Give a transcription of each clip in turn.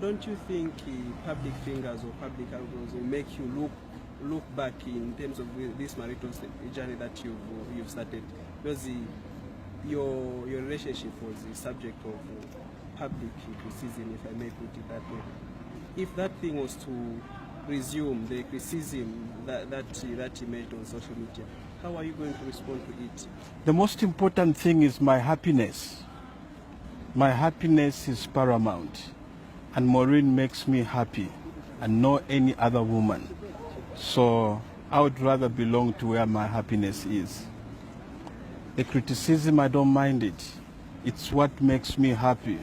don't you think public fingers or public elbows will make you look back in terms of this marital journey that you've started? Because your relationship was the subject of public criticism, if I may put it that way. If that thing was to resume the criticism that he made on social media, how are you going to respond to it? The most important thing is my happiness. My happiness is paramount, and Maureen makes me happy, and not any other woman. So I would rather belong to where my happiness is. The criticism, I don't mind it. It's what makes me happy.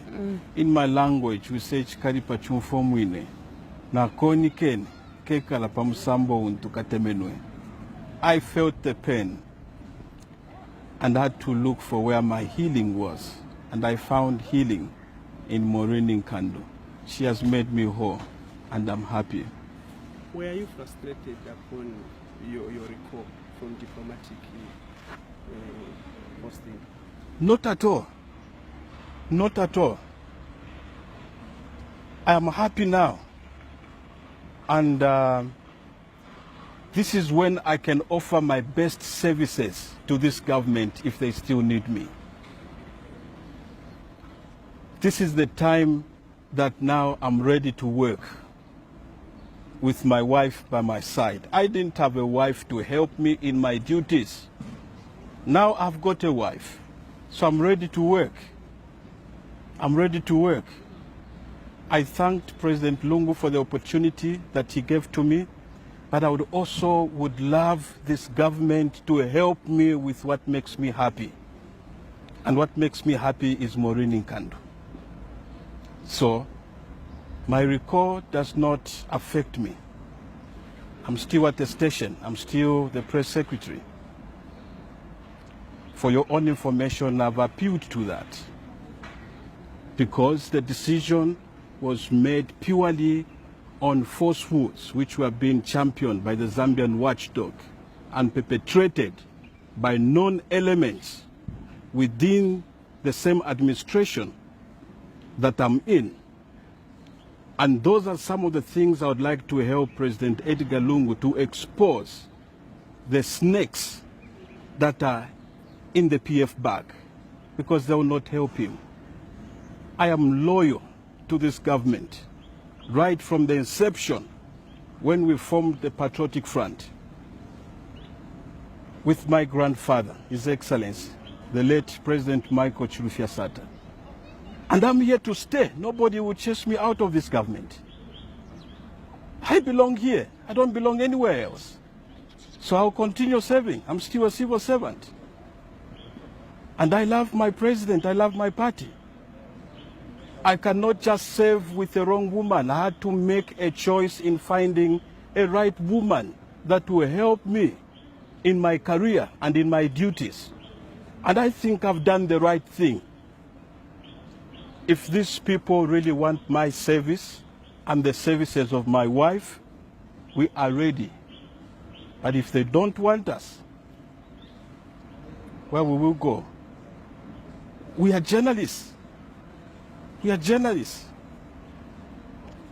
In my language, we say chikari pachumfo mwine. Na koni ken, keka la pamusambo untukatemenwe. I felt the pain and had to look for where my healing was. And I found healing in Maureen Nkandu. She has made me whole, and I'm happy. Were you frustrated upon your recall from diplomatic posting? Not at all. Not at all. I am happy now. And this is when I can offer my best services to this government if they still need me. This is the time that now I'm ready to work with my wife by my side. I didn't have a wife to help me in my duties. Now I've got a wife, so I'm ready to work. I'm ready to work. I thanked President Lungu for the opportunity that he gave to me, but I would love this government to help me with what makes me happy. And what makes me happy is Maureen Nkandu. So, my recall does not affect me. I'm still at the station. I'm still the press secretary. For your own information, I've appealed to that because the decision was made purely on falsehoods which were being championed by the Zambian watchdog and perpetrated by known elements within the same administration that I'm in. And those are some of the things I would like to help President Edgar Lungu to expose the snakes that are in the PF bag, because they will not help him. I am loyal to this government right from the inception when we formed the Patriotic Front with my grandfather, His Excellency, the late President Michael Chileshe. And I'm here to stay. Nobody will chase me out of this government. I belong here. I don't belong anywhere else. So I'll continue serving. I'm still a civil servant. And I love my president. I love my party. I cannot just serve with the wrong woman. I had to make a choice in finding a right woman that will help me in my career and in my duties. And I think I've done the right thing. If these people really want my service and the services of my wife, we are ready. But if they don't want us, where we will go? We are journalists. We are journalists.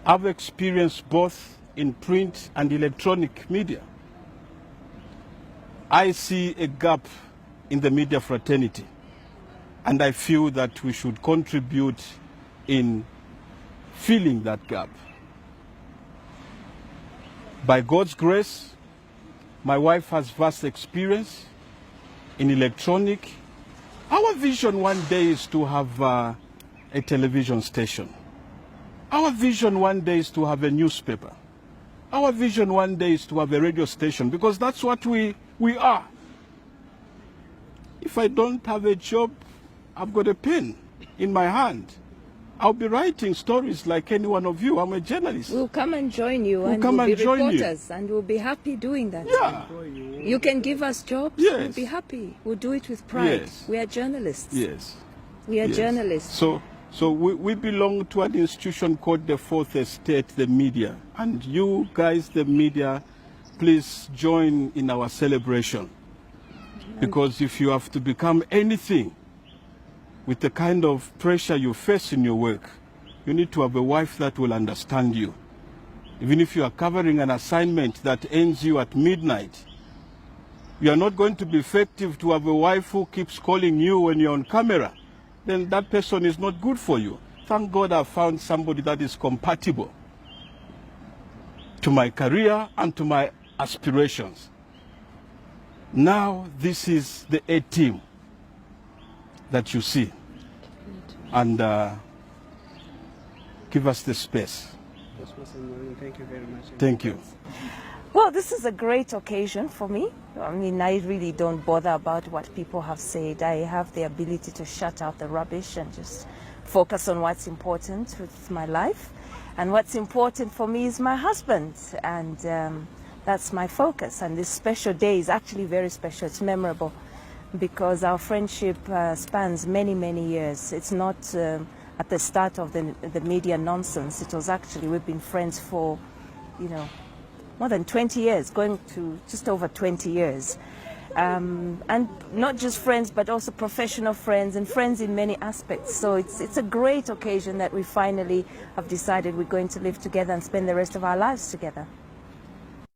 I've experienced both in print and electronic media. I see a gap in the media fraternity, and I feel that we should contribute in filling that gap. By God's grace, my wife has vast experience in electronic. Our vision one day is to have a television station. Our vision one day is to have a newspaper. Our vision one day is to have a radio station, because that's what we are. If I don't have a job, I've got a pen in my hand. I'll be writing stories like any one of you. I'm a journalist. We'll come and join you, and we'll be reporters, and we'll be happy doing that. Yeah. You can give us jobs. Yes. We'll be happy. We'll do it with pride. Yes. We are journalists. Yes. We are Yes. journalists. So we belong to an institution called the Fourth Estate, the media. And you guys, the media, please join in our celebration. Because if you have to become anything with the kind of pressure you face in your work, you need to have a wife that will understand you. Even if you are covering an assignment that ends you at midnight, you are not going to be effective to have a wife who keeps calling you when you're on camera. Then that person is not good for you. Thank God I found somebody that is compatible to my career and to my aspirations. Now this is the A team that you see. And give us the space. Cosmas and Maureen, thank you very much. Thank you. Well, this is a great occasion for me. I mean, I really don't bother about what people have said. I have the ability to shut out the rubbish and just focus on what's important with my life. And what's important for me is my husband. And that's my focus. And this special day is actually very special. It's memorable because our friendship spans many, many years. It's not at the start of the media nonsense. It was actually, we've been friends for, you know, more than 20 years, going to just over 20 years. And not just friends, but also professional friends and friends in many aspects. So it's a great occasion that we finally have decided we're going to live together and spend the rest of our lives together.